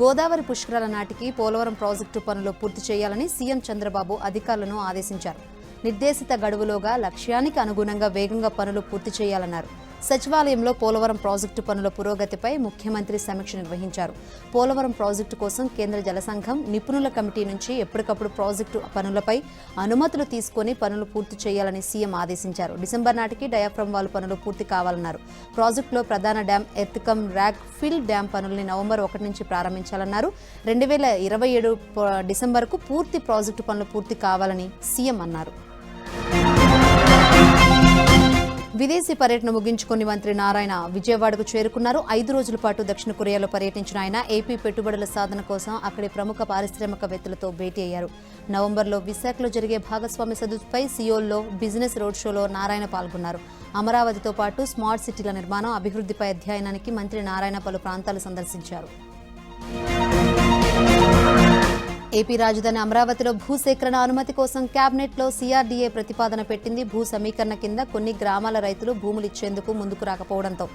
గోదావరి పుష్కరాల నాటికి పోలవరం ప్రాజెక్టు పనులు పూర్తి చేయాలని సీఎం చంద్రబాబు అధికారులను ఆదేశించారు. నిర్దేశిత గడువులోగా లక్ష్యానికి అనుగుణంగా వేగంగా పనులు పూర్తి చేయాలన్నారు. సచివాలయంలో పోలవరం ప్రాజెక్టు పనుల పురోగతిపై ముఖ్యమంత్రి సమీక్ష నిర్వహించారు. పోలవరం ప్రాజెక్టు కోసం కేంద్ర జల సంఘం నిపుణుల కమిటీ నుంచి ఎప్పటికప్పుడు ప్రాజెక్టు పనులపై అనుమతులు తీసుకుని పనులు పూర్తి చేయాలని సీఎం ఆదేశించారు. డిసెంబర్ నాటికి డయాఫ్రమ్ వాల్ పనులు పూర్తి కావాలన్నారు. ప్రాజెక్టులో ప్రధాన డ్యాం ఎర్త్కమ్ ర్యాక్ ఫిల్ డ్యాం పనుల్ని నవంబర్ 1 నుంచి ప్రారంభించాలన్నారు. 2027 డిసెంబర్కు పూర్తి ప్రాజెక్టు పనులు పూర్తి కావాలని సీఎం అన్నారు. విదేశీ పర్యటన ముగించుకుని మంత్రి నారాయణ విజయవాడకు చేరుకున్నారు. 5 రోజుల పాటు దక్షిణ కొరియాలో పర్యటించిన ఆయన ఏపీ పెట్టుబడుల సాధన కోసం అక్కడి ప్రముఖ పారిశ్రామికవేత్తలతో భేటీ అయ్యారు. నవంబర్లో విశాఖలో జరిగే భాగస్వామ్య సదస్సుపై సియోల్లో బిజినెస్ రోడ్ షోలో నారాయణ పాల్గొన్నారు. అమరావతితో పాటు స్మార్ట్ సిటీల నిర్మాణం, అభివృద్ధిపై అధ్యయనానికి మంత్రి నారాయణ పలు ప్రాంతాలు సందర్శించారు. ఏపీ రాజధాని అమరావతిలో భూసేకరణ అనుమతి కోసం కేబినెట్లో సీఆర్డీఏ ప్రతిపాదన పెట్టింది. భూ సమీకరణ కింద కొన్ని గ్రామాల రైతులు భూములు ఇచ్చేందుకు ముందుకు రాకపోవడంతో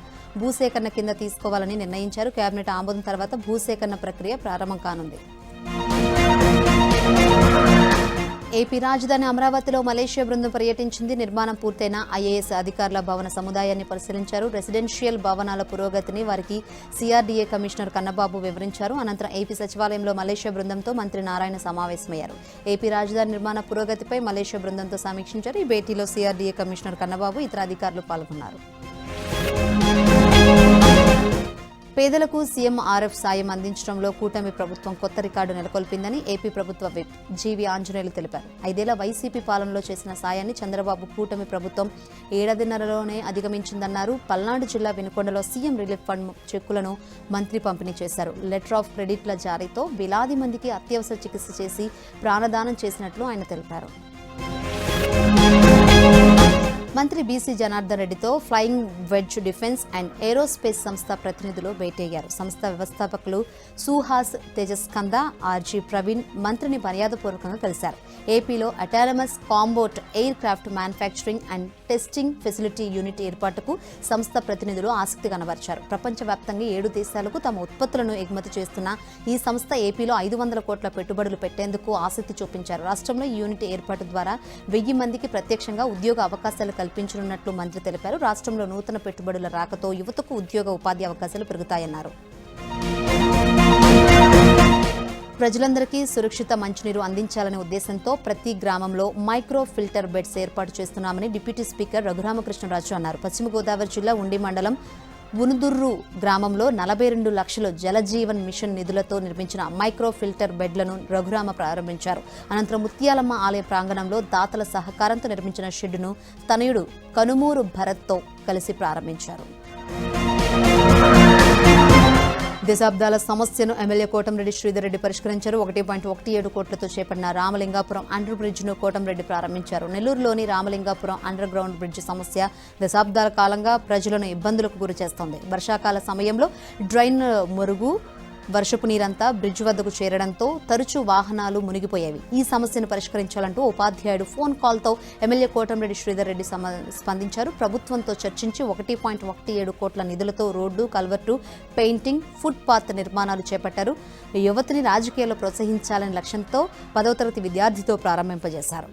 భూసేకరణ కింద తీసుకోవాలని నిర్ణయించారు. కేబినెట్ ఆమోదం తర్వాత భూసేకరణ ప్రక్రియ ప్రారంభం కానుంది. ఏపీ రాజధాని అమరావతిలో మలేషియా బృందం పర్యటించింది. నిర్మాణం పూర్తయిన ఐఏఎస్ అధికారుల భవన సముదాయాన్ని పరిశీలించారు. రెసిడెన్షియల్ భవనాల పురోగతిని వారికి సీఆర్డీఏ కమిషనర్ కన్నబాబు వివరించారు. అనంతరం ఏపీ సచివాలయంలో మలేషియా బృందంతో మంత్రి నారాయణ సమావేశమయ్యారు. ఏపీ రాజధాని నిర్మాణ పురోగతిపై మలేషియా బృందంతో సమీక్షించారు. ఈ భేటీలో సీఆర్డీఏ కమిషనర్ కన్నబాబు, ఇతర అధికారులు పాల్గొన్నారు. పేదలకు సీఎంఆర్ఎఫ్ సాయం అందించడంలో కూటమి ప్రభుత్వం కొత్త రికార్డు నెలకొల్పిందని ఏపీ ప్రభుత్వ విప్ జీవీ ఆంజనేయులు తెలిపారు. 5 ఏళ్ల వైసీపీ పాలనలో చేసిన సాయాన్ని చంద్రబాబు కూటమి ప్రభుత్వం ఏడాదిన్నరలోనే అధిగమించిందన్నారు. పల్నాడు జిల్లా వినుకొండలో సీఎం రిలీఫ్ ఫండ్ చెక్కులను మంత్రి పంపిణీ చేశారు. లెటర్ ఆఫ్ క్రెడిట్ల జారీతో వేలాది మందికి అత్యవసర చికిత్స చేసి ప్రాణదానం చేసినట్లు ఆయన తెలిపారు. మంత్రి బీసీ జనార్దన్ రెడ్డితో flying wedge defence and aerospace సంస్థ ప్రతినిధులు భేటీ అయ్యారు. సంస్థ వ్యవస్థాపకులు సుహాస్ తేజస్కంద, ఆర్జీ ప్రవీణ్ మంత్రిని మర్యాదపూర్వకంగా కలిశారు. ఏపీలో autonomous combat aircraft manufacturing and testing facility unit ఏర్పాటుకు సంస్థ ప్రతినిధులు ఆసక్తి కనబర్చారు. ప్రపంచవ్యాప్తంగా 7 దేశాలకు తమ ఉత్పత్తులను ఎగుమతి చేస్తున్న ఈ సంస్థ ఏపీలో 500 కోట్ల పెట్టుబడులు పెట్టేందుకు ఆసక్తి చూపించారు. రాష్ట్రంలో ఈ యూనిట్ ఏర్పాటు ద్వారా 1000 మందికి ప్రత్యక్షంగా ఉద్యోగ అవకాశాలు కల్పించనున్నట్లు మంత్రి తెలిపారు. రాష్ట్రంలో నూతన పెట్టుబడుల రాకతో యువతకు ఉద్యోగ ఉపాధి అవకాశాలు పెరుగుతాయన్నారు. ప్రజలందరికీ సురక్షిత మంచినీరు అందించాలనే ఉద్దేశంతో ప్రతి గ్రామంలో మైక్రో ఫిల్టర్ బెడ్స్ ఏర్పాటు చేస్తున్నామని డిప్యూటీ స్పీకర్ రఘురామకృష్ణరాజు అన్నారు. పశ్చిమ గోదావరి జిల్లా ఉండి మండలం ఉనుదుర్రు గ్రామంలో 42 లక్షల జలజీవన్ మిషన్ నిధులతో నిర్మించిన మైక్రో ఫిల్టర్ బెడ్లను రఘురామ ప్రారంభించారు. అనంతరం ముత్యాలమ్మ ఆలయ ప్రాంగణంలో దాతల సహకారంతో నిర్మించిన షెడ్డును తనయుడు కనుమూరు భరత్తో కలిసి ప్రారంభించారు. దశాబ్దాల సమస్యను ఎమ్మెల్యే కోటంరెడ్డి శ్రీధర్ రెడ్డి పరిష్కరించారు. 1.17 కోట్లతో చేపట్టిన రామలింగాపురం అండర్ బ్రిడ్జ్ను కోటంరెడ్డి ప్రారంభించారు. నెల్లూరులోని రామలింగాపురం అండర్ గ్రౌండ్ బ్రిడ్జ్ సమస్య దశాబ్దాల కాలంగా ప్రజలను ఇబ్బందులకు గురి చేస్తోంది. వర్షాకాల సమయంలో డ్రైన్ మురుగు, వర్షపు నీరంతా బ్రిడ్జ్ వద్దకు చేరడంతో తరచూ వాహనాలు మునిగిపోయేవి. ఈ సమస్యను పరిష్కరించాలంటూ ఉపాధ్యాయుడు ఫోన్ కాల్తో ఎమ్మెల్యే కోటంరెడ్డి శ్రీధర్ రెడ్డి స్పందించారు. ప్రభుత్వంతో చర్చించి 1.17 కోట్ల నిధులతో road, culvert, painting, foot path నిర్మాణాలు చేపట్టారు. యువతిని రాజకీయాల్లో ప్రోత్సహించాలనే లక్ష్యంతో 10వ తరగతి విద్యార్థితో ప్రారంభింపజేశారు.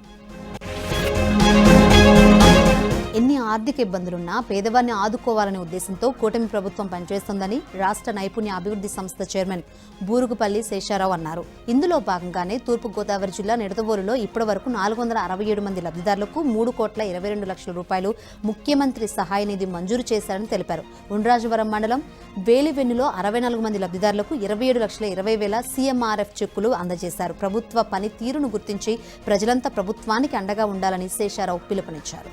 ఎన్ని ఆర్థిక ఇబ్బందులున్నా పేదవారిని ఆదుకోవాలనే ఉద్దేశంతో కూటమి ప్రభుత్వం పనిచేస్తోందని రాష్ట్ర నైపుణ్య అభివృద్ధి సంస్థ చైర్మన్ బూరుగుపల్లి శేషారావు అన్నారు. ఇందులో భాగంగానే తూర్పుగోదావరి జిల్లా నిడదవోలులో ఇప్పటివరకు 467 మంది లబ్ధిదారులకు 3,22 లక్షల రూపాయలు ముఖ్యమంత్రి సహాయ నిధి మంజూరు చేశారని తెలిపారు. ఉండ్రాజవరం మండలం వేలివెన్నులో 64 మంది లబ్ధిదారులకు 27,20,000 సీఎంఆర్ఎఫ్ చెక్కులు అందజేశారు. ప్రభుత్వ పనితీరును గుర్తించి ప్రజలంతా ప్రభుత్వానికి అండగా ఉండాలని శేషారావు పిలుపునిచ్చారు.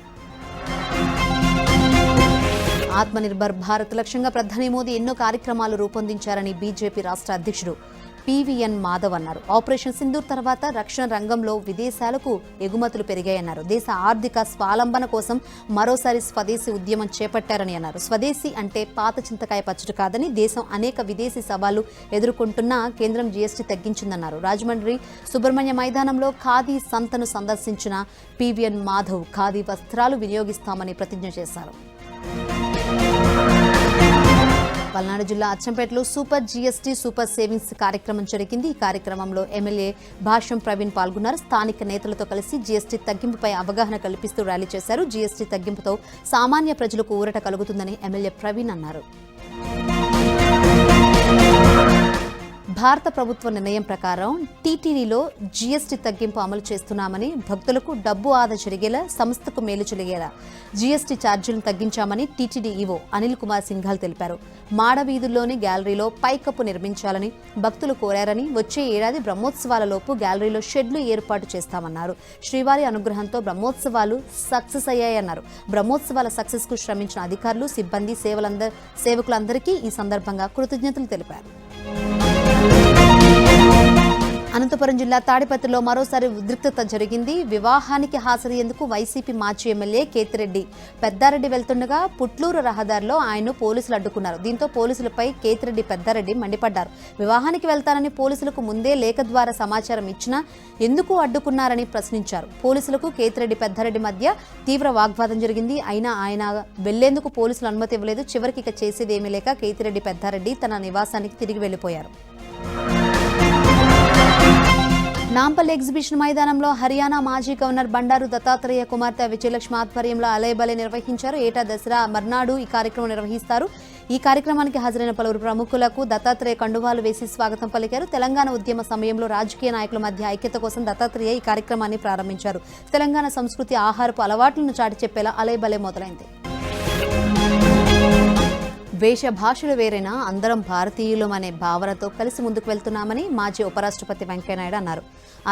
ఆత్మనిర్భర్ భారత్ లక్ష్యంగా ప్రధాని మోదీ ఎన్నో కార్యక్రమాలు రూపొందించారని బీజేపీ రాష్ట్ర అధ్యక్షుడు పీవీఎన్ మాధవ్ అన్నారు. ఆపరేషన్ సింధూర్ తర్వాత రక్షణ రంగంలో విదేశాలకు ఎగుమతులు పెరిగాయన్నారు. దేశ ఆర్థిక స్వావలంబన కోసం మరోసారి స్వదేశీ ఉద్యమం చేపట్టారని అన్నారు. స్వదేశీ అంటే పాత చింతకాయ పచ్చడి కాదని, దేశం అనేక విదేశీ సవాళ్లు ఎదుర్కొంటున్నా కేంద్రం జీఎస్టీ తగ్గించిందన్నారు. రాజమండ్రి సుబ్రహ్మణ్య మైదానంలో ఖాదీ సంతను సందర్శించిన పీవీఎన్ మాధవ్ ఖాదీ వస్త్రాలు వినియోగిస్తామని ప్రతిజ్ఞ చేశారు. పల్నాడు జిల్లా అచ్చంపేటలో సూపర్ జీఎస్టీ సూపర్ సేవింగ్స్ కార్యక్రమం జరిగింది. ఈ కార్యక్రమంలో ఎమ్మెల్యే భాష్యం ప్రవీణ్ పాల్గొన్నారు. స్థానిక నేతలతో కలిసి జీఎస్టీ తగ్గింపుపై అవగాహన కల్పిస్తూ ర్యాలీ చేశారు. జీఎస్టీ తగ్గింపుతో సామాన్య ప్రజలకు ఊరట కలుగుతుందని ఎమ్మెల్యే ప్రవీణ్ అన్నారు. భారత ప్రభుత్వ నిర్ణయం ప్రకారం టీటీడీలో జీఎస్టీ తగ్గింపు అమలు చేస్తున్నామని, భక్తులకు డబ్బు ఆదా జరిగేలా, సంస్థకు మేలు జరిగేలా జీఎస్టీ ఛార్జీలను తగ్గించామని టీటీడీ ఈవో అనిల్ కుమార్ సింఘాల్ తెలిపారు. మాడవీధుల్లోని గ్యాలరీలో పైకప్పు నిర్మించాలని భక్తులు కోరారని, వచ్చే ఏడాది బ్రహ్మోత్సవాలలోపు గ్యాలరీలో షెడ్లు ఏర్పాటు చేస్తామన్నారు. శ్రీవారి అనుగ్రహంతో బ్రహ్మోత్సవాలు సక్సెస్ అయ్యాయన్నారు. బ్రహ్మోత్సవాల సక్సెస్ కు శ్రమించిన అధికారులు, సిబ్బంది, సేవకులందరికీ ఈ సందర్భంగా కృతజ్ఞతలు తెలిపారు. అనంతపురం జిల్లా తాడిపత్రిలో మరోసారి ఉద్రిక్తత జరిగింది. వివాహానికి హాజరయ్యేందుకు వైసీపీ మాజీ ఎమ్మెల్యే కేతిరెడ్డి పెద్దారెడ్డి వెళ్తుండగా పుట్లూరు రహదారిలో ఆయన్ను పోలీసులు అడ్డుకున్నారు. దీంతో పోలీసులపై కేతిరెడ్డి పెద్దారెడ్డి మండిపడ్డారు. వివాహానికి వెళ్తానని పోలీసులకు ముందే లేఖ ద్వారా సమాచారం ఇచ్చినా ఎందుకు అడ్డుకున్నారని ప్రశ్నించారు. పోలీసులకు కేతిరెడ్డి పెద్దారెడ్డి మధ్య తీవ్ర వాగ్వాదం జరిగింది. అయినా ఆయన వెళ్లేందుకు పోలీసులు అనుమతి ఇవ్వలేదు. చివరికి ఇక చేసేదేమీ లేక కేతిరెడ్డి పెద్దారెడ్డి తన నివాసానికి తిరిగి వెళ్లిపోయారు. నాంపల్లి ఎగ్జిబిషన్ మైదానంలో హర్యానా మాజీ గవర్నర్ బండారు దత్తాత్రేయ కుమార్తె విజయలక్ష్మి ఆధ్వర్యంలో అలయబలే నిర్వహించారు. ఏటా దసరా మర్నాడు ఈ కార్యక్రమం నిర్వహిస్తారు. ఈ కార్యక్రమానికి హాజరైన పలువురు ప్రముఖులకు దత్తాత్రేయ కండువాలు వేసి స్వాగతం పలికారు. తెలంగాణ ఉద్యమ సమయంలో రాజకీయ నాయకుల మధ్య ఐక్యత కోసం దత్తాత్రేయ ఈ కార్యక్రమాన్ని ప్రారంభించారు. తెలంగాణ సంస్కృతి, ఆహారపు అలవాట్లను చాటి చెప్పేలా అలయబలే మొదలైంది. వేష భాషలు వేరైనా అందరం భారతీయులం అనే భావనతో కలిసి ముందుకు వెళ్తున్నామని మాజీ ఉపరాష్ట్రపతి వెంకయ్యనాయుడు అన్నారు.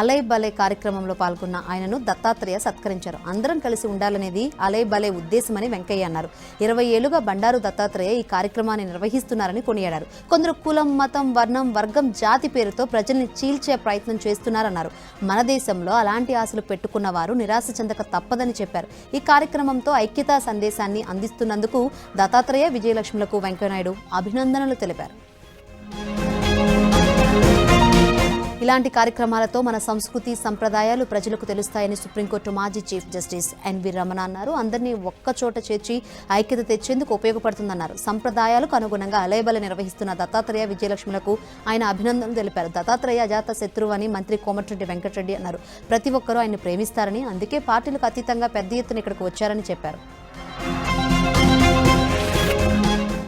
అలయ్ బలే కార్యక్రమంలో పాల్గొన్న ఆయనను దత్తాత్రేయ సత్కరించారు. అందరం కలిసి ఉండాలనేది అలయ్ బలే ఉద్దేశమని వెంకయ్య అన్నారు. 20 ఏళ్లుగా బండారు దత్తాత్రేయ ఈ కార్యక్రమాన్ని నిర్వహిస్తున్నారని కొనియాడారు. కొందరు కులం, మతం, వర్ణం, వర్గం, జాతి పేరుతో ప్రజల్ని చీల్చే ప్రయత్నం చేస్తున్నారన్నారు. మన దేశంలో అలాంటి ఆశలు పెట్టుకున్న వారు నిరాశ చెందక తప్పదని చెప్పారు. ఈ కార్యక్రమంతో ఐక్యతా సందేశాన్ని అందిస్తున్నందుకు దత్తాత్రేయ, విజయలక్ష్మిలకు వెంకయ్యనాయుడు అభినందనలు తెలిపారు. ఇలాంటి కార్యక్రమాలతో మన సంస్కృతి, సంప్రదాయాలు ప్రజలకు తెలుస్తాయని సుప్రీంకోర్టు మాజీ చీఫ్ జస్టిస్ ఎన్వి రమణ అన్నారు. అందరినీ ఒక్కచోట చేర్చి ఐక్యత తెచ్చేందుకు ఉపయోగపడుతుందన్నారు. సంప్రదాయాలకు అనుగుణంగా అలయబల నిర్వహిస్తున్న దత్తాత్రేయ, విజయలక్ష్మిలకు ఆయన అభినందనలు తెలిపారు. దత్తాత్రేయ అజాత శత్రువు అని మంత్రి కోమటిరెడ్డి వెంకటరెడ్డి అన్నారు. ప్రతి ఒక్కరూ ఆయన్ని ప్రేమిస్తారని, అందుకే పార్టీలకు అతీతంగా పెద్ద ఎత్తున ఇక్కడికి వచ్చారని చెప్పారు.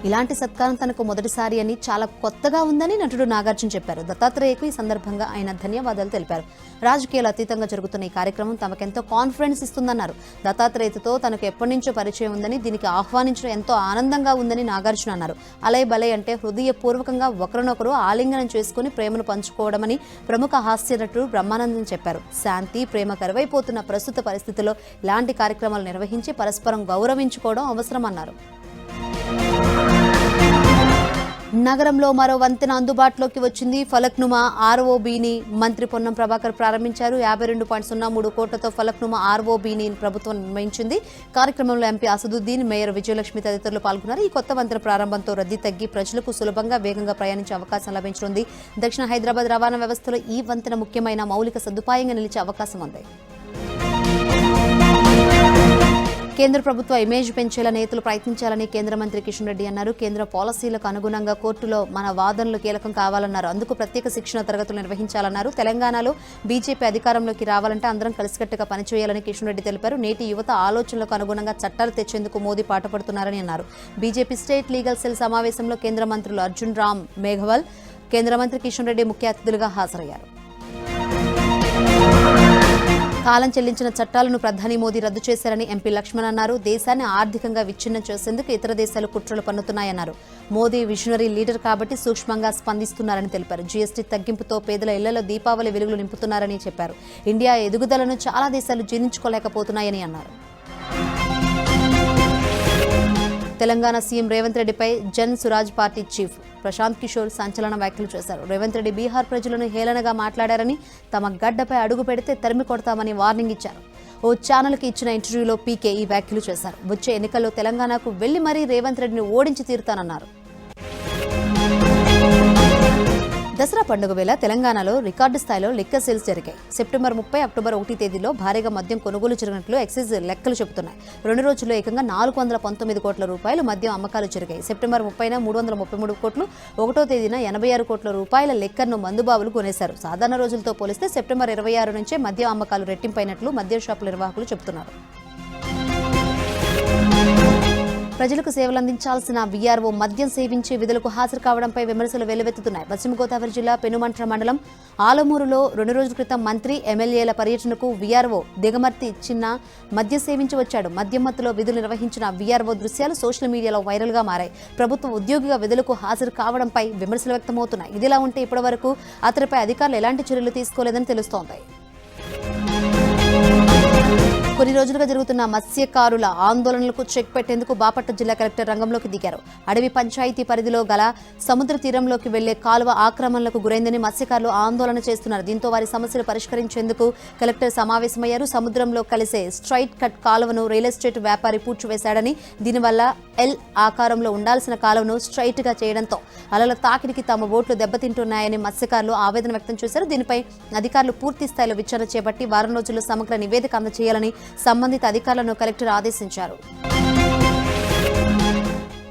ఇలాంటి సత్కారం తనకు మొదటిసారి అని, చాలా కొత్తగా ఉందని నటుడు నాగార్జున చెప్పారు. దత్తాత్రేయకు ఈ సందర్భంగా ఆయన ధన్యవాదాలు తెలిపారు. రాజకీయాలు అతీతంగా జరుగుతున్న ఈ కార్యక్రమం తమకెంతో కాన్ఫిడెన్స్ ఇస్తుందన్నారు. దత్తాత్రేయతో తనకు ఎప్పటి నుంచో పరిచయం ఉందని, దీనికి ఆహ్వానించడం ఎంతో ఆనందంగా ఉందని నాగార్జున అన్నారు. అలయ్ బలయ్ అంటే హృదయపూర్వకంగా ఒకరినొకరు ఆలింగనం చేసుకుని ప్రేమను పంచుకోవడమని ప్రముఖ హాస్య నటుడు బ్రహ్మానందన్ చెప్పారు. శాంతి, ప్రేమ కరువైపోతున్న ప్రస్తుత పరిస్థితుల్లో ఇలాంటి కార్యక్రమాలు నిర్వహించి పరస్పరం గౌరవించుకోవడం అవసరమన్నారు. నగరంలో మరో వంతెన అందుబాటులోకి వచ్చింది. ఫలక్నుమా ఆర్ఓబీని మంత్రి పొన్నం ప్రభాకర్ ప్రారంభించారు. 52.03 కోట్లతో ఫలక్నుమా ఆర్ఓబీని ప్రభుత్వం నిర్మించింది. కార్యక్రమంలో ఎంపీ అసదుద్దీన్, మేయర్ విజయలక్ష్మి తదితరులు పాల్గొన్నారు. ఈ కొత్త వంతెన ప్రారంభంతో రద్దీ తగ్గి ప్రజలకు సులభంగా, వేగంగా ప్రయాణించే అవకాశం లభించనుంది. దక్షిణ హైదరాబాద్ రవాణా వ్యవస్థలో ఈ వంతెన ముఖ్యమైన మౌలిక సదుపాయంగా నిలిచే అవకాశం ఉంది. కేంద్ర ప్రభుత్వ ఇమేజ్ పెంచేలా నేతలు ప్రయత్నించాలని కేంద్ర మంత్రి కిషన్ రెడ్డి అన్నారు. కేంద్ర పాలసీలకు అనుగుణంగా కోర్టులో మన వాదనలు కీలకం కావాలన్నారు. అందుకు ప్రత్యేక శిక్షణ తరగతులు నిర్వహించాలన్నారు. తెలంగాణలో బీజేపీ అధికారంలోకి రావాలంటే అందరం కలిసికట్టుగా పనిచేయాలని కిషన్ రెడ్డి తెలిపారు. నేటి యువత ఆలోచనలకు అనుగుణంగా చట్టాలు తెచ్చేందుకు మోదీ పాటుపడుతున్నారని అన్నారు. బీజేపీ స్టేట్ లీగల్ సెల్ సమావేశంలో కేంద్ర మంత్రులు అర్జున్ రామ్ మేఘవాల్, కేంద్ర మంత్రి కిషన్ రెడ్డి ముఖ్య అతిథులుగా హాజరయ్యారు. కాలం చెల్లించిన చట్టాలను ప్రధాని మోదీ రద్దు చేశారని ఎంపీ లక్ష్మణ్ అన్నారు. దేశాన్ని ఆర్థికంగా విచ్ఛిన్నం చేసేందుకు ఇతర దేశాలు కుట్రలు పన్నుతున్నాయన్నారు. మోదీ విజనరీ లీడర్ కాబట్టి సూక్ష్మంగా స్పందిస్తున్నారని తెలిపారు. జీఎస్టీ తగ్గింపుతో పేదల ఇళ్లలో దీపావళి వెలుగులు నింపుతున్నారని చెప్పారు. ఇండియా ఎదుగుదలను చాలా దేశాలు జీర్ణించుకోలేకపోతున్నాయని అన్నారు. తెలంగాణ సీఎం రేవంత్ రెడ్డిపై జన్ సురాజ్ పార్టీ చీఫ్ ప్రశాంత్ కిషోర్ సంచలన వ్యాఖ్యలు చేశారు. రేవంత్ రెడ్డి బీహార్ ప్రజలను హేళనగా మాట్లాడారని, తమ గడ్డపై అడుగు పెడితే తరిమి కొడతామని వార్నింగ్ ఇచ్చారు. ఓ ఛానల్కి ఇచ్చిన ఇంటర్వ్యూలో పీకే ఈ వ్యాఖ్యలు చేశారు. వచ్చే ఎన్నికల్లో తెలంగాణకు వెళ్లి మరీ రేవంత్ రెడ్డిని ఓడించి తీరుతానన్నారు. దసరా పండుగ వేళ తెలంగాణలో రికార్డు స్థాయిలో లిక్కర్ సేల్స్ జరిగాయి. సెప్టెంబర్ 30, అక్టోబర్ 1 తేదీలో భారీగా మద్యం కొనుగోలు జరిగినట్లు ఎక్సైజ్ లెక్కలు చెబుతున్నాయి. 2 రోజుల్లో ఏకంగా 419 కోట్ల రూపాయలు మద్యం అమ్మకాలు జరిగాయి. సెప్టెంబర్ 30న 333 కోట్లు, 1వ తేదీన 86 కోట్ల రూపాయల లిక్కర్ను మందుబాబులు కొనేశారు. సాధారణ రోజులతో పోలిస్తే సెప్టెంబర్ 26 నుంచే మద్యం అమ్మకాలు రెట్టింపైనట్లు మద్యం షాపుల నిర్వాహకులు చెబుతున్నారు. ప్రజలకు సేవలందించాల్సిన వీఆర్ఓ మద్యం సేవించి విధులకు హాజరు కావడంపై విమర్శలు వెల్లువెత్తుతున్నాయి. పశ్చిమ గోదావరి జిల్లా పెనుమంట్ర మండలం ఆలమూరులో 2 రోజుల క్రితం మంత్రి, ఎమ్మెల్యేల పర్యటనకు వీఆర్ఓ దిగమర్తి చిన్న మద్యం సేవించి వచ్చాడు. మద్యం మత్తులో విధులు నిర్వహించిన వీఆర్ఓ దృశ్యాలు సోషల్ మీడియాలో వైరల్గా మారాయి. ప్రభుత్వ ఉద్యోగిగా విధులకు హాజరు కావడంపై విమర్శలు వ్యక్తమవుతున్నాయి. ఇదిలా ఉంటే ఇప్పటివరకు అతడిపై అధికారులు ఎలాంటి చర్యలు తీసుకోలేదని తెలుస్తోంది. కొన్ని రోజులుగా జరుగుతున్న మత్స్యకారుల ఆందోళనలకు చెక్ పెట్టేందుకు బాపట్ల జిల్లా కలెక్టర్ రంగంలోకి దిగారు. అడవి పంచాయతీ పరిధిలో గల సముద్ర తీరంలోకి వెళ్లే కాలువ ఆక్రమణలకు గురైందని మత్స్యకారులు ఆందోళన చేస్తున్నారు. దీంతో వారి సమస్యలు పరిష్కరించేందుకు కలెక్టర్ సమావేశమయ్యారు. సముద్రంలో కలిసే స్ట్రైట్ కట్ కాలువను రియల్ ఎస్టేట్ వ్యాపారి పూడ్చివేశాడని, దీనివల్ల ఎల్ ఆకారంలో ఉండాల్సిన కాలువను స్ట్రైట్ గా చేయడంతో అలల తాకిడికి తమ బోట్లు దెబ్బతింటున్నాయని మత్స్యకారులు ఆవేదన వ్యక్తం చేశారు. దీనిపై అధికారులు పూర్తి స్థాయిలో విచారణ చేపట్టి వారం రోజుల్లో సమగ్ర నివేదిక అందజేయాలని సంబంధిత అధికారులను కలెక్టర్ ఆదేశించారు.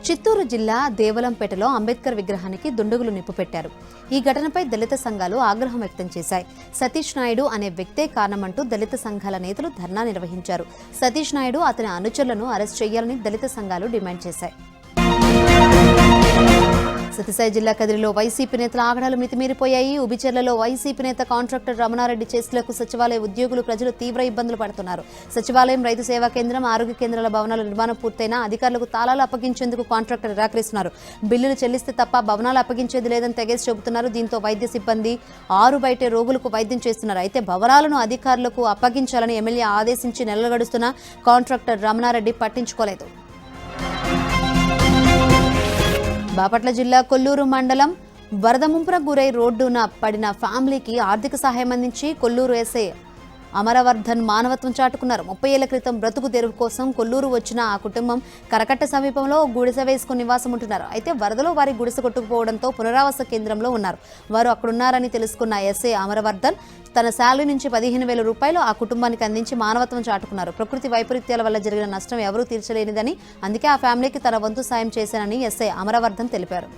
చిత్తూరు జిల్లా దేవలంపేటలో అంబేద్కర్ విగ్రహానికి దుండగులు నిప్పు పెట్టారు. ఈ ఘటనపై దళిత సంఘాలు ఆగ్రహం వ్యక్తం చేశాయి. సతీష్ నాయుడు అనే వ్యక్తే కారణమంటూ దళిత సంఘాల నేతలు ధర్నా నిర్వహించారు. సతీష్ నాయుడు, అతని అనుచరులను అరెస్ట్ చేయాలని దళిత సంఘాలు డిమాండ్ చేశాయి. సత్యసాయి జిల్లా కదిరిలో వైసీపీ నేతల ఆగడాలు మితిమీరిపోయాయి. ఉబిచెర్లలో వైసీపీ నేత కాంట్రాక్టర్ రమణారెడ్డి చేస్తులకు సచివాలయ ఉద్యోగులు, ప్రజలు తీవ్ర ఇబ్బందులు పడుతున్నారు. సచివాలయం, రైతు సేవా కేంద్రం, ఆరోగ్య కేంద్రాల భవనాల నిర్మాణం పూర్తయినా అధికారులకు తాళాలు అప్పగించేందుకు కాంట్రాక్టర్ నిరాకరిస్తున్నారు. బిల్లులు చెల్లిస్తే తప్ప భవనాలు అప్పగించేది లేదని తెగేసి చెబుతున్నారు. దీంతో వైద్య సిబ్బంది ఆరు బయటే రోగులకు వైద్యం చేస్తున్నారు. అయితే భవనాలను అధికారులకు అప్పగించాలని ఎమ్మెల్యే ఆదేశించి నెలలు గడుస్తున్నా కాంట్రాక్టర్ రమణారెడ్డి పట్టించుకోలేదు. బాపట్ల జిల్లా కొల్లూరు మండలం వరద ముంపున గురై రోడ్డున పడిన ఫ్యామిలీకి ఆర్థిక సహాయం అందించి కొల్లూరు ఎస్ఐ అమరవర్ధన్ మానవత్వం చాటుకున్నారు. 30 ఏళ్ల క్రితం బ్రతుకు తెరువు కోసం కొల్లూరు వచ్చిన ఆ కుటుంబం కరకట్ట సమీపంలో గుడిసె వేసుకుని నివాసం ఉంటున్నారు. అయితే వరదలో వారి గుడిసె కొట్టుకుపోవడంతో పునరావాస కేంద్రంలో ఉన్నారు. వారు అక్కడున్నారని తెలుసుకున్న ఎస్ఐ అమరవర్ధన్ తన శాలరీ నుంచి 15,000 రూపాయలు ఆ కుటుంబానికి అందించి మానవత్వం చాటుకున్నారు. ప్రకృతి వైపరీత్యాల వల్ల జరిగిన నష్టం ఎవరూ తీర్చలేనిదని, అందుకే ఆ ఫ్యామిలీకి తన వంతు సాయం చేశానని ఎస్ఐ అమరవర్ధన్ తెలిపారు.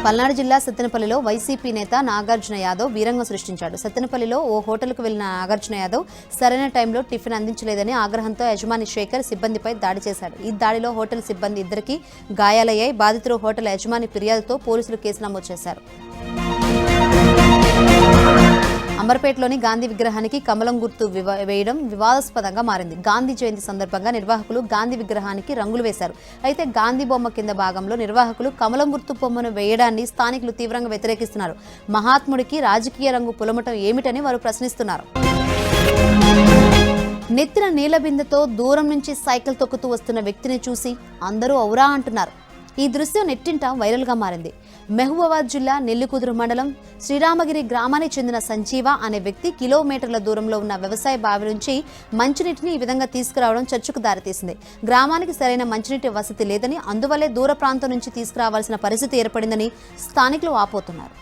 పల్నాడు జిల్లా సత్తెనపల్లిలో వైసీపీ నేత నాగార్జున యాదవ్ వీరంగం సృష్టించాడు. సత్తెనపల్లిలో ఓ హోటల్కు వెళ్లిన నాగార్జున యాదవ్ సరైన టైంలో టిఫిన్ అందించలేదని ఆగ్రహంతో యజమాని శేఖర్ సిబ్బందిపై దాడి చేశాడు. ఈ దాడిలో హోటల్ సిబ్బంది ఇద్దరికీ గాయాలయ్యాయి. బాధితులు హోటల్ యజమాని ఫిర్యాదుతో పోలీసులు కేసు నమోదు చేశారు. అంబర్పేటలోని గాంధీ విగ్రహానికి కమలం గుర్తు వేయడం వివాదాస్పదంగా మారింది. గాంధీ జయంతి సందర్భంగా నిర్వాహకులు గాంధీ విగ్రహానికి రంగులు వేశారు. అయితే గాంధీ బొమ్మ కింద భాగంలో నిర్వాహకులు కమలం గుర్తు బొమ్మను వేయడాన్ని స్థానికులు తీవ్రంగా వ్యతిరేకిస్తున్నారు. మహాత్ముడికి రాజకీయ రంగు పులమటం ఏమిటని వారు ప్రశ్నిస్తున్నారు. నెత్తిన నీళ్ల బిందెతో దూరం నుంచి సైకిల్ తొక్కుతూ వస్తున్న వ్యక్తిని చూసి అందరూ ఔరా అంటున్నారు. ఈ దృశ్యం నెట్టింట వైరల్గా మారింది. మహబూబాబాద్ జిల్లా నెల్లికుదురు మండలం శ్రీరామగిరి గ్రామానికి చెందిన సంజీవ అనే వ్యక్తి కిలోమీటర్ల దూరంలో ఉన్న వ్యవసాయ బావి నుంచి మంచినీటిని ఈ విధంగా తీసుకురావడం చర్చకు దారితీసింది. గ్రామానికి సరైన మంచినీటి వసతి లేదని, అందువల్లే దూర ప్రాంతం నుంచి తీసుకురావాల్సిన పరిస్థితి ఏర్పడిందని స్థానికులు వాపోతున్నారు.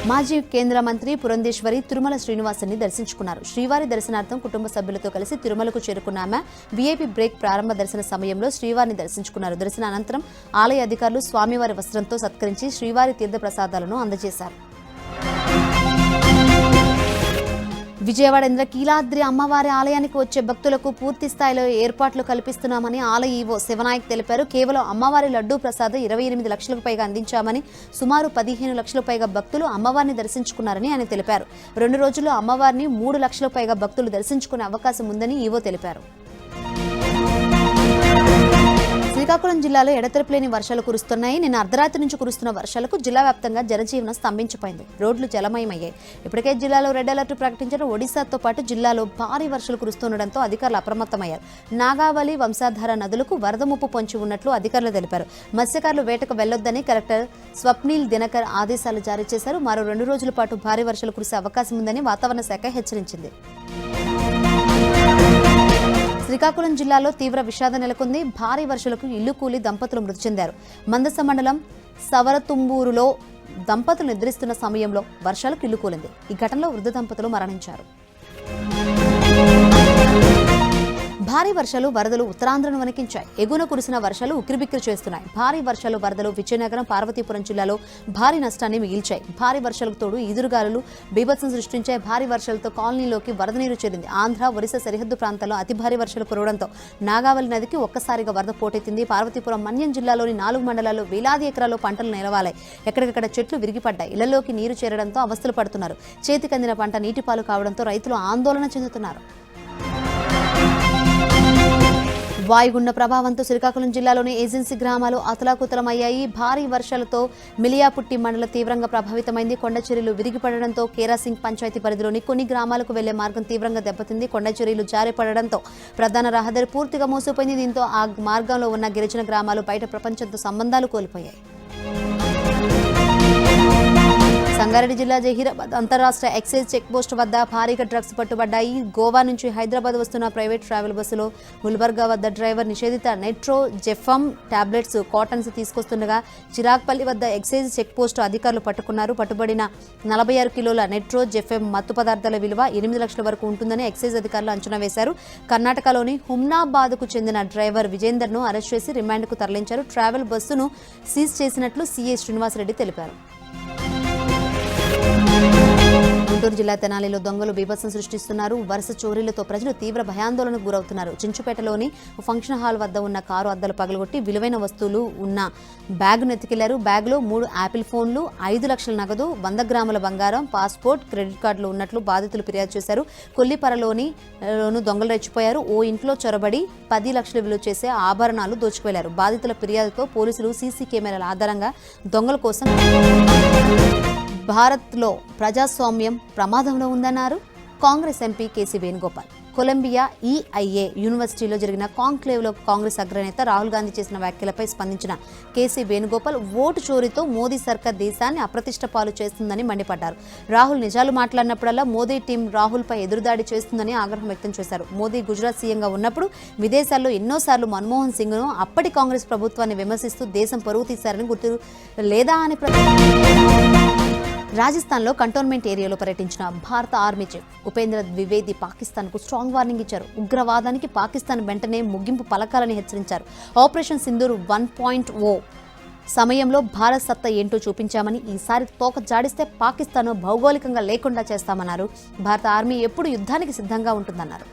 మాజీ కేంద్ర మంత్రి పురంధేశ్వరి తిరుమల శ్రీనివాసుని దర్శించుకున్నారు. శ్రీవారి దర్శనార్థం కుటుంబ సభ్యులతో కలిసి తిరుమలకు చేరుకున్న ఆమె వీఐపీ బ్రేక్ ప్రారంభ దర్శన సమయంలో శ్రీవారిని దర్శించుకున్నారు. దర్శన అనంతరం ఆలయ అధికారులు స్వామివారి వస్త్రంతో సత్కరించి శ్రీవారి తీర్థ ప్రసాదాలను అందజేశారు. విజయవాడ ఇంద్రకీలాద్రి అమ్మవారి ఆలయానికి వచ్చే భక్తులకు పూర్తి స్థాయిలో ఏర్పాట్లు కల్పిస్తున్నామని ఆలయ ఈవో శివనాయక్ తెలిపారు. కేవలం అమ్మవారి లడ్డూ ప్రసాదం 28 లక్షలకు పైగా అందించామని, సుమారు 15 లక్షల పైగా భక్తులు అమ్మవారిని దర్శించుకున్నారని ఆయన తెలిపారు. 2 రోజుల్లో అమ్మవారిని 3 లక్షల పైగా భక్తులు దర్శించుకునే అవకాశం ఉందని ఈవో తెలిపారు. శ్రీకాకుళం జిల్లాలో ఎడతెరపులేని వర్షాలు కురుస్తున్నాయి. నిన్న అర్ధరాత్రి నుంచి కురుస్తున్న వర్షాలకు జిల్లా వ్యాప్తంగా జనజీవనం స్తంభించిపోయింది. రోడ్లు జలమయమయ్యాయి. ఇప్పటికే జిల్లాలో రెడ్ అలర్ట్ ప్రకటించిన ఒడిశాతో పాటు జిల్లాలో భారీ వర్షాలు కురుస్తుండటంతో అధికారులు అప్రమత్తమయ్యారు. నాగావళి, వంశాధార నదులకు వరద ముప్పు పొంచి ఉన్నట్లు అధికారులు తెలిపారు. మత్స్యకారులు వేటకు వెళ్లొద్దని కలెక్టర్ స్వప్నిల్ దినకర్ ఆదేశాలు జారీ చేశారు. మరో 2 రోజుల పాటు భారీ వర్షాలు కురిసే అవకాశం ఉందని వాతావరణ శాఖ హెచ్చరించింది. శ్రీకాకుళం జిల్లాలో తీవ్ర విషాదం నెలకొంది. భారీ వర్షాలకు ఇల్లు కూలి దంపతులు మృతి చెందారు. మందస మండలం సవరతుంబూరులో దంపతులు నిద్రిస్తున్న సమయంలో వర్షాలు కిల్లుకూలింది. ఈ ఘటనలో వృద్ధ దంపతులు మరణించారు. భారీ వర్షాలు వరదలు ఉత్తరాంధ్రను వణికించాయి. ఎగువన కురిసిన వర్షాలు ఉక్కిరిబిక్కిరి చేస్తున్నాయి. భారీ వర్షాలు వరదలు విజయనగరం, పార్వతీపురం జిల్లాలో భారీ నష్టాన్ని మిగిల్చాయి. భారీ వర్షాలకు తోడు ఈదురుగాలులు బీభత్సం సృష్టించాయి. భారీ వర్షాలతో కాలనీలోకి వరద నీరు చేరింది. ఆంధ్ర, ఒరిస్సా సరిహద్దు ప్రాంతాల్లో అతి భారీ వర్షాలు కురవడంతో నాగావళి నదికి ఒక్కసారిగా వరద పోటెత్తింది. పార్వతీపురం, మన్యం జిల్లాలోని 4 మండలాల్లో వేలాది ఎకరాల్లో పంటలు నిలవాలాయి. ఎక్కడికక్కడ చెట్లు విరిగిపడ్డాయి. ఇళ్లలోకి నీరు చేరడంతో అవస్థలు పడుతున్నారు. చేతికందిన పంట నీటిపాలు కావడంతో రైతులు ఆందోళన చెందుతున్నారు. వాయుగుండ ప్రభావంతో శ్రీకాకుళం జిల్లాలోని ఏజెన్సీ గ్రామాలు అతలాకుతలమయ్యాయి. భారీ వర్షాలతో మిలియాపుట్టి మండలం తీవ్రంగా ప్రభావితమైంది. కొండచెరీలు విరిగిపడడంతో కేరాసింగ్ పంచాయతీ పరిధిలోని కొన్ని గ్రామాలకు వెళ్లే మార్గం తీవ్రంగా దెబ్బతింది. కొండచెరీలు జారిపడడంతో ప్రధాన రహదారి పూర్తిగా మూసిపోయింది. దీంతో ఆ మార్గంలో ఉన్న గిరిజన గ్రామాలు బయట ప్రపంచంతో సంబంధాలు కోల్పోయాయి. సంగారెడ్డి జిల్లా జహీరాబాద్ అంతర్రాష్ట్ర ఎక్సైజ్ చెక్ పోస్ట్ వద్ద భారీగా డ్రగ్స్ పట్టుబడ్డాయి. గోవా నుంచి హైదరాబాద్ వస్తున్న ప్రైవేట్ ట్రావెల్ బస్సులో గుల్బర్గా వద్ద డ్రైవర్ నిషేధిత నెట్రో జెఫమ్ టాబ్లెట్స్, కాటన్స్ తీసుకొస్తుండగా చిరాగ్పల్లి వద్ద ఎక్సైజ్ చెక్ పోస్ట్ అధికారులు పట్టుకున్నారు. పట్టుబడిన 46 కిలోల నెట్రో జెఫెమ్ మత్తు పదార్థాల విలువ 8 లక్షల వరకు ఉంటుందని ఎక్సైజ్ అధికారులు అంచనా వేశారు. కర్ణాటకలోని హుమ్నాబాద్కు చెందిన డ్రైవర్ విజేందర్ను అరెస్ట్ చేసి రిమాండ్కు తరలించారు. ట్రావెల్ బస్సును సీజ్ చేసినట్లు సీఏ శ్రీనివాసరెడ్డి తెలిపారు. గుంటూరు జిల్లా తెనాలిలో దొంగలు బీభత్సం సృష్టిస్తున్నారు. వరుస చోరీలతో ప్రజలు తీవ్ర భయాందోళనకు గురవుతున్నారు. చించుపేటలోని ఫంక్షన్ హాల్ వద్ద ఉన్న కారు అద్దాలు పగలగొట్టి విలువైన వస్తువులు ఉన్న బ్యాగును ఎత్తుకెళ్లారు. బ్యాగులో 3 యాపిల్ ఫోన్లు, 5 లక్షల నగదు, 100 గ్రాముల బంగారం, పాస్పోర్ట్, క్రెడిట్ కార్డులు ఉన్నట్లు బాధితులు ఫిర్యాదు చేశారు. కొల్లిపరలోని దొంగలు రెచ్చిపోయారు. ఓ ఇంట్లో చొరబడి 10 లక్షలు విలువ చేసే ఆభరణాలు దోచుకువెళ్లారు. బాధితుల ఫిర్యాదుతో పోలీసులు సీసీ కెమెరాల ఆధారంగా దొంగల కోసం భారత్లో ప్రజాస్వామ్యం ప్రమాదంలో ఉందన్నారు Congress MP KC Venugopal. Columbia EIA యూనివర్సిటీలో జరిగిన కాంక్లేవ్లో కాంగ్రెస్ అగ్రనేత రాహుల్ గాంధీ చేసిన వ్యాఖ్యలపై స్పందించిన కేసీ వేణుగోపాల్ ఓటు చోరీతో మోదీ సర్కార్ దేశాన్ని అప్రతిష్ట పాలు చేస్తుందని మండిపడ్డారు. రాహుల్ నిజాలు మాట్లాడినప్పుడల్లా మోదీ టీం రాహుల్పై ఎదురుదాడి చేస్తుందని ఆగ్రహం వ్యక్తం చేశారు. మోదీ గుజరాత్ సీఎంగా ఉన్నప్పుడు విదేశాల్లో ఎన్నోసార్లు మన్మోహన్ సింగ్ను అప్పటి కాంగ్రెస్ ప్రభుత్వాన్ని విమర్శిస్తూ దేశం పరువు తీశారని గుర్తు లేదా అని రాజస్థాన్లో కంటోన్మెంట్ ఏరియాలో పర్యటించిన భారత ఆర్మీ చీఫ్ ఉపేంద్ర ద్వివేది పాకిస్తాన్కు స్ట్రాంగ్ వార్నింగ్ ఇచ్చారు. ఉగ్రవాదానికి పాకిస్తాన్ వెంటనే ముగింపు పలకాలని హెచ్చరించారు. ఆపరేషన్ సింధూర్ 1.0 సమయంలో భారత్ సత్తా ఏంటో చూపించామని, ఈసారి తోక జాడిస్తే పాకిస్తాన్ భౌగోళికంగా లేకుండా చేస్తామన్నారు. భారత ఆర్మీ ఎప్పుడు యుద్ధానికి సిద్ధంగా ఉంటుందన్నారు.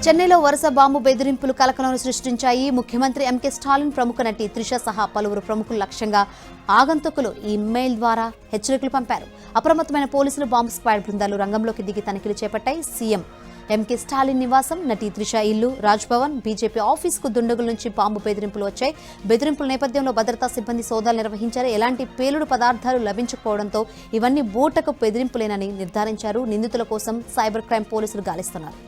చెన్నైలో వరుస బాంబు బెదిరింపులు కలకలం సృష్టించాయి. ముఖ్యమంత్రి ఎంకే స్టాలిన్, ప్రముఖ నటి త్రిష సహా పలువురు ప్రముఖుల లక్ష్యంగా ఆగంతుకులు ఈమెయిల్ ద్వారా హెచ్చరికలు పంపారు. అప్రమత్తమైన పోలీసులు, బాంబు స్క్వాడ్ బృందాలు రంగంలోకి దిగి తనిఖీలు చేపట్టాయి. సీఎం ఎంకే స్టాలిన్ నివాసం, నటి త్రిష ఇల్లు, రాజ్భవన్, బీజేపీ ఆఫీసుకు దుండగుల నుంచి బాంబు బెదిరింపులు వచ్చాయి. బెదిరింపుల నేపథ్యంలో భద్రతా సిబ్బంది సోదాలు నిర్వహించారు. ఎలాంటి పేలుడు పదార్థాలు లభించకపోవడంతో ఇవన్నీ బూటకు బెదిరింపులేనని నిర్ధారించారు. నిందితుల కోసం సైబర్ క్రైమ్ పోలీసులు గాలిస్తున్నారు.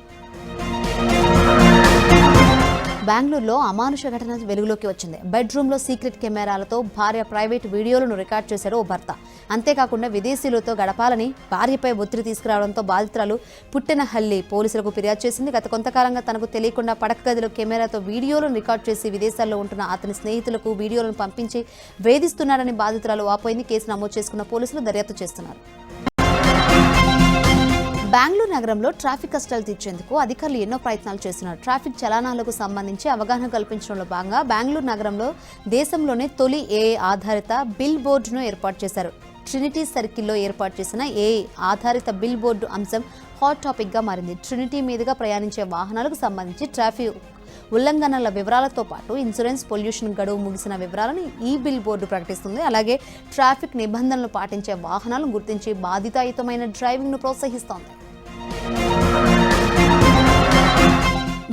బెంగళూరులో అమానుష ఘటన వెలుగులోకి వచ్చింది. బెడ్రూమ్లో సీక్రెట్ కెమెరాలతో భార్య ప్రైవేట్ వీడియోలను రికార్డ్ చేశారు ఓ భర్త. అంతేకాకుండా విదేశీయులతో గడపాలని భార్యపై ఒత్తిడి తీసుకురావడంతో బాధితురాలు పుట్టెనహల్లి పోలీసులకు ఫిర్యాదు చేసింది. గత కొంతకాలంగా తనకు తెలియకుండా పడక గదిలో కెమెరాతో వీడియోలను రికార్డ్ చేసి విదేశాల్లో ఉంటున్న అతని స్నేహితులకు వీడియోలను పంపించి వేధిస్తున్నాడని బాధితురాలు వాపోయింది. కేసు నమోదు చేసుకున్న పోలీసులు దర్యాప్తు చేస్తున్నారు. బెంగళూరు నగరంలో ట్రాఫిక్ కష్టాలు తీర్చేందుకు అధికారులు ఎన్నో ప్రయత్నాలు చేస్తున్నారు. ట్రాఫిక్ చలనాలకు సంబంధించి అవగాహన కల్పించడంలో భాగంగా బెంగళూరు నగరంలో దేశంలోనే తొలి ఏఐ ఆధారిత బిల్ బోర్డును ఏర్పాటు చేశారు. ట్రినిటీ సర్కిల్లో ఏర్పాటు చేసిన ఏఐ ఆధారిత బిల్ బోర్డు అంశం హాట్ టాపిక్గా మారింది. ట్రినిటీ మీదుగా ప్రయాణించే వాహనాలకు సంబంధించి ట్రాఫిక్ ఉల్లంఘనల వివరాలతో పాటు ఇన్సూరెన్స్, పొల్యూషన్ గడువు ముగిసిన వివరాలను ఈ బిల్ బోర్డు ప్రకటిస్తుంది. అలాగే ట్రాఫిక్ నిబంధనలు పాటించే వాహనాలను గుర్తించి బాధ్యతాయుతమైన డ్రైవింగ్ను ప్రోత్సహిస్తోంది.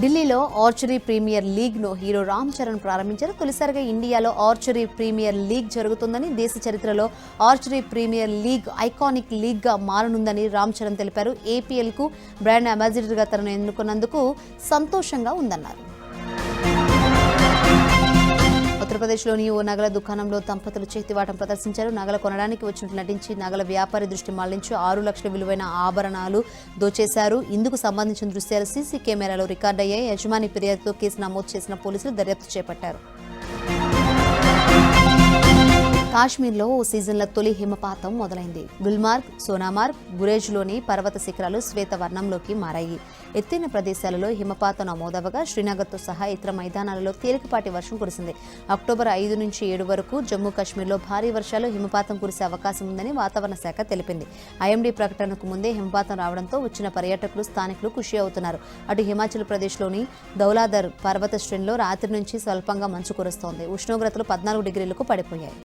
ఢిల్లీలో ఆర్చరీ ప్రీమియర్ లీగ్ను హీరో రామ్ చరణ్ ప్రారంభించారు. తొలిసారిగా ఇండియాలో ఆర్చరీ ప్రీమియర్ లీగ్ జరుగుతుందని, దేశ చరిత్రలో ఆర్చరీ ప్రీమియర్ లీగ్ ఐకానిక్ లీగ్గా మారనుందని రామ్ చరణ్ తెలిపారు. ఏపీఎల్కు బ్రాండ్ అంబాసిడర్గా తనను ఎన్నుకున్నందుకు సంతోషంగా ఉందన్నారు. ఉత్తరప్రదేశ్లోని ఓ నగల దుకాణంలో దంపతులు చేతివాటం ప్రదర్శించారు. నగల కొనడానికి వచ్చినట్టు నటించి నగల వ్యాపారి దృష్టి మళ్లించి 6 లక్షల విలువైన ఆభరణాలు దోచేశారు. ఇందుకు సంబంధించిన దృశ్యాలు సీసీ కెమెరాలో రికార్డయ్యాయి. యజమాని ఫిర్యాదుతో కేసు నమోదు చేసిన పోలీసులు దర్యాప్తు చేపట్టారు. కాశ్మీర్లో ఓ సీజన్ల తొలి హిమపాతం మొదలైంది. గుల్మార్గ్, సోనామార్గ్, గురేజ్లోని పర్వత శిఖరాలు శ్వేతవర్ణంలోకి మారాయి. ఎత్తైన ప్రదేశాలలో హిమపాతం నమోదవగా శ్రీనగర్తో సహా ఇతర మైదానాలలో తేలికపాటి వర్షం కురిసింది. అక్టోబర్ 5 నుంచి 7 వరకు జమ్మూ కాశ్మీర్లో భారీ వర్షాలు హిమపాతం కురిసే అవకాశం ఉందని వాతావరణ శాఖ తెలిపింది. ఐఎండీ ప్రకటనకు ముందే హిమపాతం రావడంతో వచ్చిన పర్యాటకులు, స్థానికులు ఖుషి అవుతున్నారు. అటు హిమాచల్ ప్రదేశ్లోని దౌలాధర్ పర్వత శ్రేణిలో రాత్రి నుంచి స్వల్పంగా మంచు కురుస్తోంది. ఉష్ణోగ్రతలు 14 డిగ్రీలకు పడిపోయాయి.